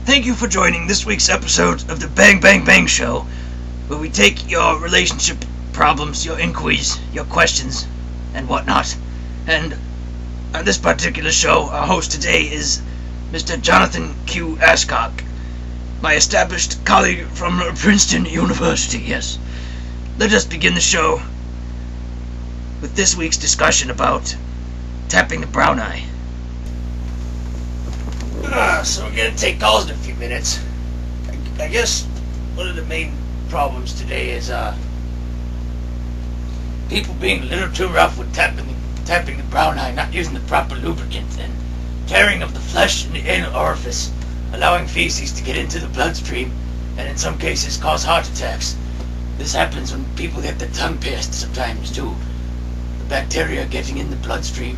Thank you for joining this week's episode of the Bang Bang Bang Show, where we take your relationship problems, your inquiries, your questions, and whatnot. And on this particular show, our host today is Mr. Johnathan Q. Asscock, my established colleague from Princeton University, yes. Let us begin the show with this week's discussion about tapping the brown eye. So we're gonna take calls in a few minutes. I guess one of the main problems today is people being a little too rough with tapping the brown eye, not using the proper lubricant, and tearing of the flesh in the anal orifice, allowing feces to get into the bloodstream, and in some cases cause heart attacks. This happens when people get their tongue pierced sometimes too. The bacteria getting in the bloodstream,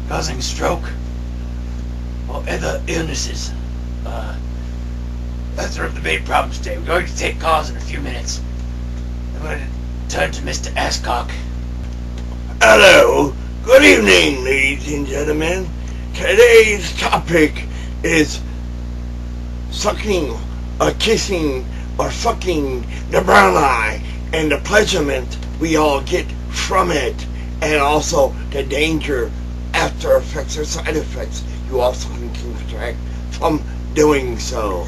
causing stroke or other illnesses. Those are the main problems today. We're going to take calls in a few minutes. I'm going to turn to Mr. Asscock. Hello, good evening, ladies and gentlemen. Today's topic is sucking or kissing or fucking the brown eye and the pleasurement we all get from it, and also the danger, after effects or side effects you also can contract from doing so.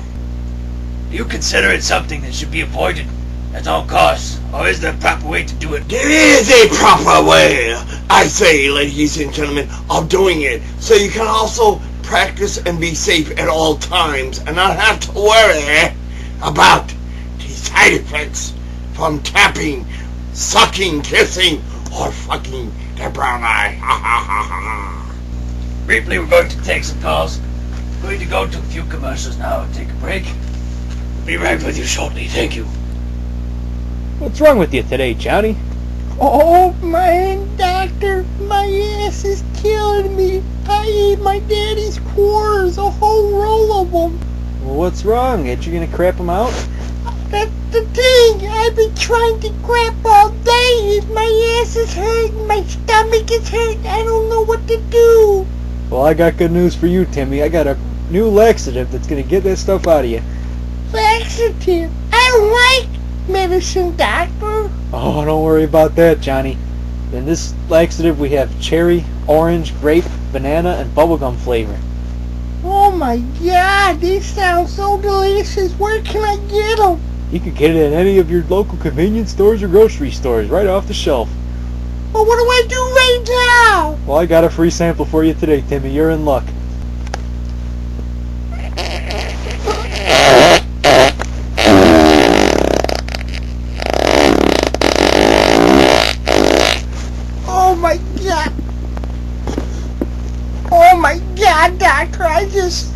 Do you consider it something that should be avoided at all costs, or is there a proper way to do it? There is a proper way, I say, ladies and gentlemen, of doing it, so you can also practice and be safe at all times and not have to worry about the side effects from tapping, sucking, kissing, or fucking the brown eye. Ha ha ha ha. Briefly, we're going to take some calls. We're going to go to a few commercials now and take a break. Be right with you shortly, thank you. What's wrong with you today, Johnny? Oh man, doctor, my ass is killing me. I ate my daddy's quarters, a whole roll of them. Well, what's wrong? Ain't you gonna crap them out? That's the thing. I've been trying to crap all day. My ass is hurting, my stomach is hurting. I don't know what to do. Well, I got good news for you, Timmy. I got a new laxative that's gonna get that stuff out of you. Laxative? I don't like medicine, doctor. Oh, don't worry about that, Johnny. In this laxative, we have cherry, orange, grape, banana, and bubblegum flavor. Oh my god, these sound so delicious. Where can I get them? You can get it at any of your local convenience stores or grocery stores, right off the shelf. Well, what do I do right now? Well, I got a free sample for you today, Timmy. You're in luck. Oh my god, doctor, I just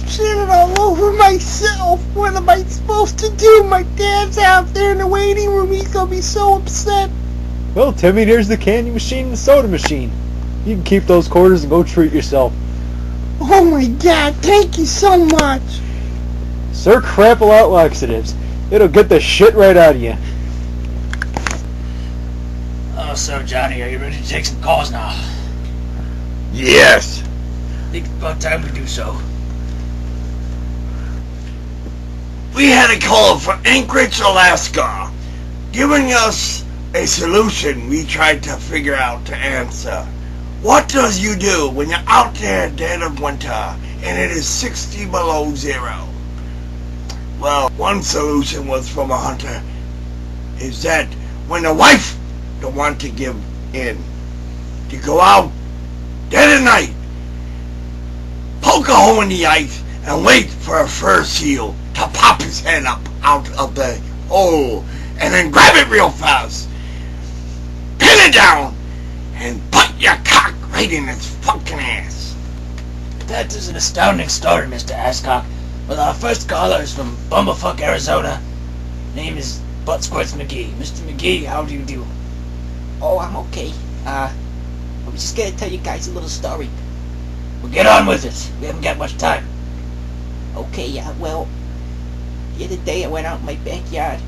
shit it all over myself. What am I supposed to do? My dad's out there in the waiting room. He's gonna be so upset. Well, Timmy, there's the candy machine and the soda machine. You can keep those quarters and go treat yourself. Oh my god, thank you so much. Sir Crapple Out Laxatives. It'll get the shit right out of you. Oh, so Johnny, are you ready to take some calls now? Yes. I think it's about time we do so. We had a call from Anchorage, Alaska, giving us a solution we tried to figure out to answer. What does you do when you're out there dead of winter and it is 60 below zero? Well, one solution was from a hunter is that when the wife don't want to give in, to go out dead of night, poke a hole in the ice, and wait for a fur seal to pop his head up out of the hole, and then grab it real fast, pin it down, and put your cock right in its fucking ass. That is an astounding story, Mr. Asscock. Well, our first caller is from Bumblefuck, Arizona. Name is Butt Squirts McGee. Mr. McGee, how do you do? Oh, I'm okay. I was just gonna tell you guys a little story. Well, get on with it. We haven't got much time. Okay, yeah, well, the other day I went out in my backyard,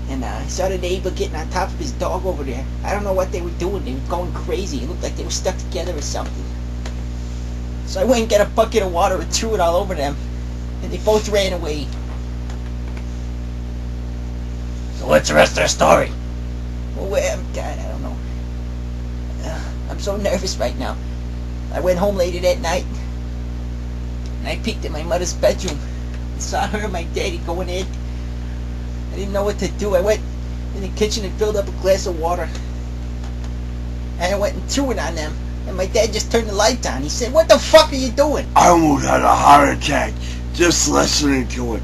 and I saw the neighbor getting on top of his dog over there. I don't know what they were doing. They were going crazy. It looked like they were stuck together or something. So I went and got a bucket of water and threw it all over them. and they both ran away. So what's the rest of the story? Well, God, I don't know. I'm so nervous right now. I went home later that night, and I peeked in my mother's bedroom and saw her and my daddy going in. I didn't know what to do. I went in the kitchen and filled up a glass of water, and I went and threw it on them. And my dad just turned the lights on. He said, "What the fuck are you doing?" I almost had a heart attack just listening to it.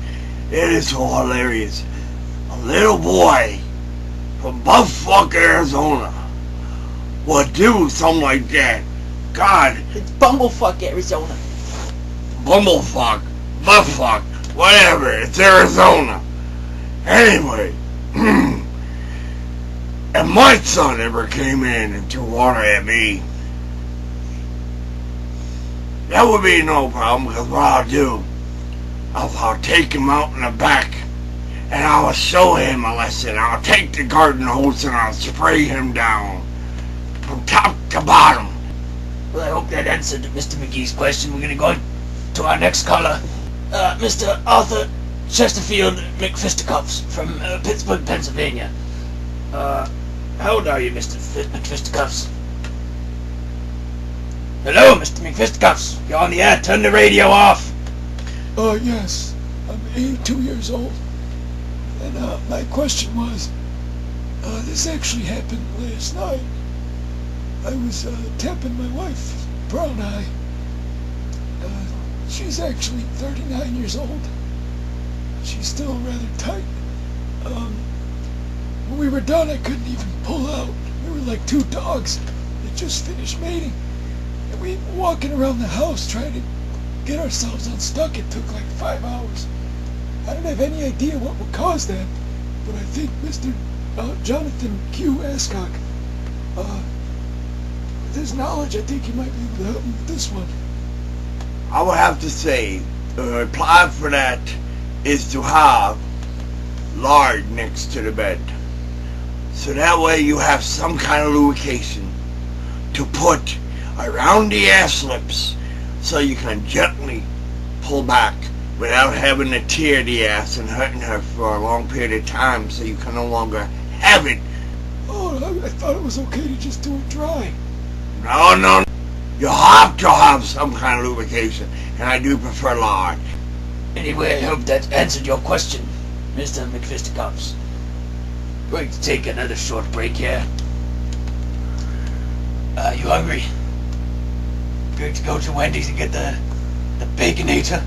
It is so hilarious. A little boy from Buttfuck, Arizona would do something like that. God, It's Bumblefuck, Arizona. Bumblefuck, Buttfuck, whatever, it's Arizona. Anyway, if my son ever came in and threw water at me, that would be no problem, because what I'll do, I'll take him out in the back, and I'll show him a lesson. I'll take the garden hose and I'll spray him down from top to bottom. Well, I hope that answered Mr. McGee's question. We're going to go to our next caller, Mr. Arthur Chesterfield McFisticuffs from Pittsburgh, Pennsylvania. How old are you, Mr. McFisticuffs? Hello, Mr. McFisticuffs. You're on the air. Turn the radio off. Yes. I'm 82 years old. And, my question was, this actually happened last night. I was, tapping my wife, Brown Eye. She's actually 39 years old. She's still rather tight. When we were done, I couldn't even pull out. We were like two dogs that just finished mating. And we were walking around the house trying to get ourselves unstuck. It took like 5 hours. I don't have any idea what would cause that, but I think Mr. Johnathan Q. Asscock, with his knowledge, I think he might be able to help me with this one. I would have to say, the reply for that is to have lard next to the bed. So that way you have some kind of lubrication to put around the ass lips so you can gently pull back without having to tear the ass and hurting her for a long period of time, so you can no longer have it. Oh, I thought it was okay to just do it dry. No. You have to have some kind of lubrication, and I do prefer lard. Anyway, I hope that answered your question, Mr. McFisticuffs. Going to take another short break here. You hungry? Going to go to Wendy's and get the Baconator?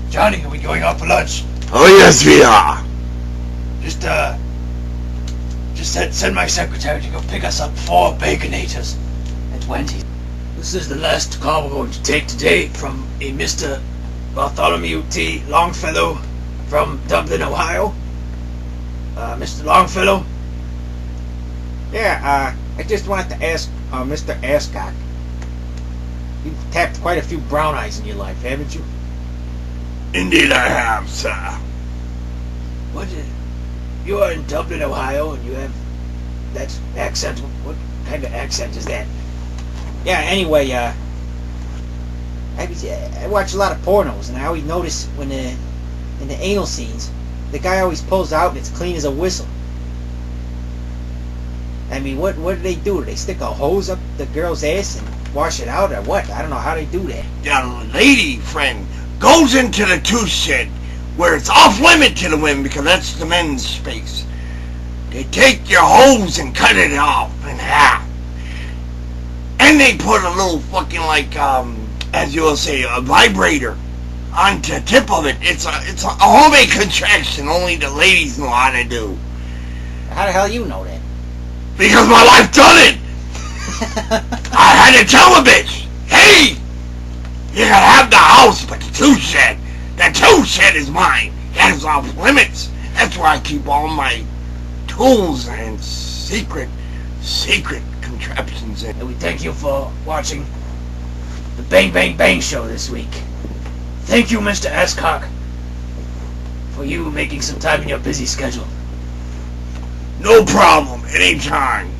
Johnny, are we going out for lunch? Oh yes we are. Just send my secretary to go pick us up 4 Baconators at Wendy's. This is the last call we're going to take today from a Mr. Bartholomew T. Longfellow from Dublin, Ohio. Mr. Longfellow? Yeah, I just wanted to ask Mr. Asscock. You've tapped quite a few brown eyes in your life, haven't you? Indeed I have, sir. You are in Dublin, Ohio, and you have that accent. What kind of accent is that? Yeah, anyway, I watch a lot of pornos, and I always notice when in the anal scenes, the guy always pulls out and it's clean as a whistle. I mean, what do they do? Do they stick a hose up the girl's ass and wash it out, or what? I don't know how they do that. The lady friend goes into the tool shed where it's off limit to the women because that's the men's space. They take your hose and cut it off in half. And they put a little fucking as you will say, a vibrator onto the tip of it. It's a homemade contraction only the ladies know how to do. How the hell you know that? Because my wife done it! I had to tell the bitch, hey! You can have the house, but the tool shed is mine. That is off limits. That's where I keep all my tools and secret contraptions in. And we thank you for watching the Bang Bang Bang Show this week. Thank you, Mr. Asscock, for you making some time in your busy schedule. No problem, anytime.